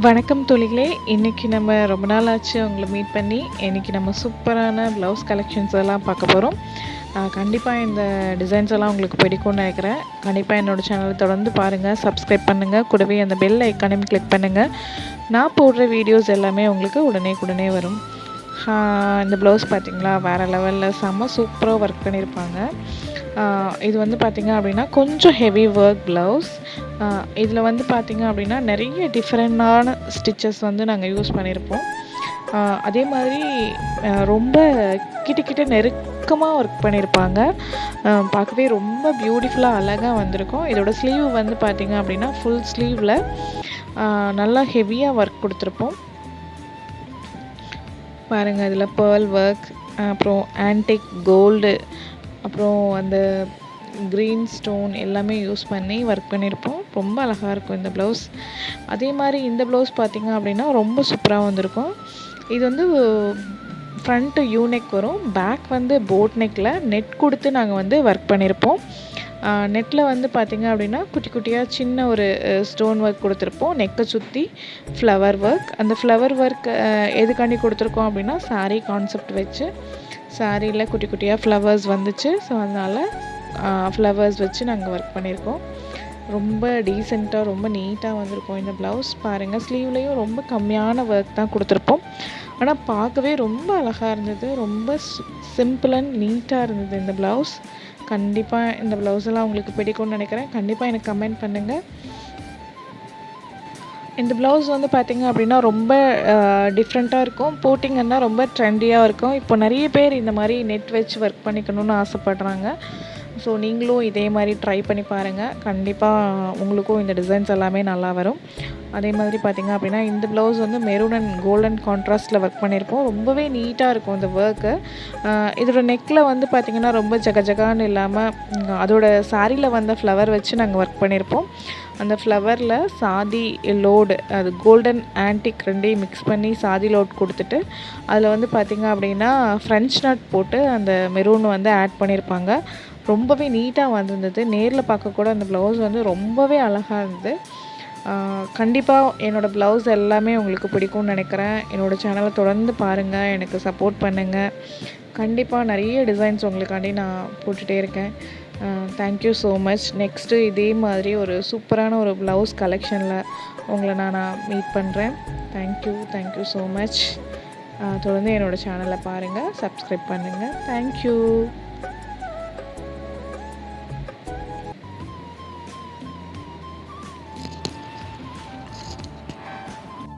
வணக்கம் தோழிகளே! இன்னைக்கு நம்ம ரொம்ப நாள் ஆச்சு உங்கள மீட் பண்ணி. இன்னைக்கு நம்ம சூப்பரான ப்ளவுஸ் கலெக்ஷன்ஸ் எல்லாம் பார்க்க போறோம். கண்டிப்பா இந்த டிசைன்ஸ் எல்லாம் உங்களுக்கு பிடிக்கும்னு நெனைக்கிறேன். கண்டிப்பா என்னோட சேனல தொடர்ந்து பாருங்க, சப்ஸ்கிரைப் பண்ணுங்க. கூடவே அந்த பெல் ஐகானையும் கிளிக் பண்ணுங்க. நான் போடுற வீடியோஸ் எல்லாமே உங்களுக்கு உடனேக்குடனே வரும். இந்த ப்ளவுஸ் பார்த்தீங்களா, வேற லெவல்ல செம்ம சூப்பரா ஒர்க் பண்ணியிருப்பாங்க. இது வந்து பார்த்தீங்க அப்படின்னா, கொஞ்சம் ஹெவி ஒர்க் ப்ளவுஸ். இதில வந்து பார்த்தீங்க அப்படின்னா, நெறைய டிஃப்ரெண்ட்டான ஸ்டிச்சஸ் வந்து நாங்க யூஸ் பண்ணியிருப்போம். அதே மாதிரி ரொம்ப கிட்ட நெருக்கமா ஒர்க் பண்ணியிருப்பாங்க. பார்க்கவே ரொம்ப பியூட்டிஃபுல்லா அழகா வந்திருக்கும். இதோட ஸ்லீவ் வந்து பார்த்தீங்க அப்படின்னா, ஃபுல் ஸ்லீவ்ல நல்லா ஹெவியா ஒர்க் குடுத்துருப்போம். பாருங்க இதில பேர்ல் ஒர்க், அப்புறம் ஆன்டிக் கோல்டு, அப்புறம் அந்த கிரீன் ஸ்டோன் எல்லாமே யூஸ் பண்ணி ஒர்க் பண்ணியிருப்போம். ரொம்ப அழகா இருக்கும் இந்த ப்ளவுஸ். அதே மாரி இந்த ப்ளவுஸ் பார்த்தீங்க அப்படின்னா, ரொம்ப சூப்பரா வந்திருக்கும். இது வந்து ஃப்ரண்ட் யூ நெக் வரும். பேக் வந்து போட் நெக்ல நெட் குடுத்து நாங்க வந்து ஒர்க் பண்ணியிருப்போம். நெட்ல வந்து பார்த்தீங்க அப்படின்னா, குட்டி குட்டியா சின்ன ஒரு ஸ்டோன் ஒர்க் குடுத்துருப்போம். நெக்க சுத்தி ஃப்ளவர் ஒர்க். அந்த ஃப்ளவர் ஒர்க் எதுக்காண்டி குடுத்துருக்கோம் அப்படின்னா, சாரீ கான்செப்ட் வச்சு சாரீல குட்டி குட்டியா ஃப்ளவர்ஸ் வந்துச்சு. ஸோ, அதனால ஃப்ளவர்ஸ் வச்சு நாங்க ஒர்க் பண்ணியிருக்கோம். ரொம்ப டீசென்ட்டா, ரொம்ப நீட்டா வந்திருக்கும் இந்த ப்ளவுஸ். பாருங்க ஸ்லீவ்லேயும் ரொம்ப கம்மியான ஒர்க் தான் குடுத்துருப்போம். ஆனா பார்க்கவே ரொம்ப அழகா இருந்தது. ரொம்ப சிம்பிள் அண்ட் நீட்டா இருந்தது இந்த ப்ளவுஸ். கண்டிப்பா இந்த ப்ளவுஸ் எல்லாம் உங்களுக்கு பிடிக்கும்னு நெனைக்கிறேன். கண்டிப்பா எனக்கு கமெண்ட் பண்ணுங்க. இந்த ப்ளவுஸ் வந்து பார்த்தீங்க அப்படின்னா, ரொம்ப டிஃப்ரெண்ட்டா இருக்கும். போட்டிங்கன்னா ரொம்ப ட்ரெண்டியா இருக்கும். இப்போ நெறைய பேர் இந்த மாரி நெட் வச்சு ஒர்க் பண்ணிக்கணும்னு ஆசைப்படுறாங்க. ஸோ, நீங்களும் இதே மாரி ட்ரை பண்ணி பாருங்க. கண்டிப்பா உங்களுக்கும் இந்த டிசைன்ஸ் எல்லாமே நல்லா வரும். அதே மாதிரி பார்த்தீங்க அப்படின்னா, இந்த ப்ளவுஸ் வந்து மெரூன் அண்ட் கோல்டன் கான்ட்ராஸ்ட்ல ஒர்க் பண்ணியிருப்போம். ரொம்பவே நீட்டா இருக்கும் இந்த ஒர்க்கு. இதோட நெக்ல வந்து பார்த்தீங்கன்னா, ரொம்ப ஜகஜகான்னு இல்லாம, அதோட சாரீல வந்த ஃப்ளவர் வச்சு நாங்க ஒர்க் பண்ணியிருப்போம். அந்த ஃப்ளவர்ல சாதி லோடு, அது கோல்டன் ஆன்டிக் 2யும் மிக்ஸ் பண்ணி சாதி லோட் குடுத்துட்டு, அதில வந்து பார்த்தீங்க அப்படின்னா, ஃப்ரெஞ்ச் நாட் போட்டு அந்த மெரூன் வந்து ஆட் பண்ணியிருப்பாங்க. ரொம்பவே நீட்டா வந்திருந்தது. நேர்ல பார்க்கக்கூட அந்த ப்ளவுஸ் வந்து ரொம்பவே அழகா இருந்தது. கண்டிப்பா என்னோட ப்ளவுஸ் எல்லாமே உங்களுக்கு பிடிக்கும்னு நெனைக்கிறேன். என்னோட சேனல தொடர்ந்து பாருங்க. எனக்கு சப்போர்ட் பண்ணுங்க. கண்டிப்பா நெறைய டிசைன்ஸ் உங்களுக்காண்டி நான் போட்டுட்டே இருக்கேன். Thank you so much. Next இதே மாதிரி ஒரு சூப்பரான ஒரு ப்ளவுஸ் கலெக்ஷன்ல உங்கள நான் மீட் பண்றேன். Thank you so much. தொடர்ந்து என்னோட சேனல பாருங்க. சப்ஸ்கிரைப் பண்ணுங்க. Thank you.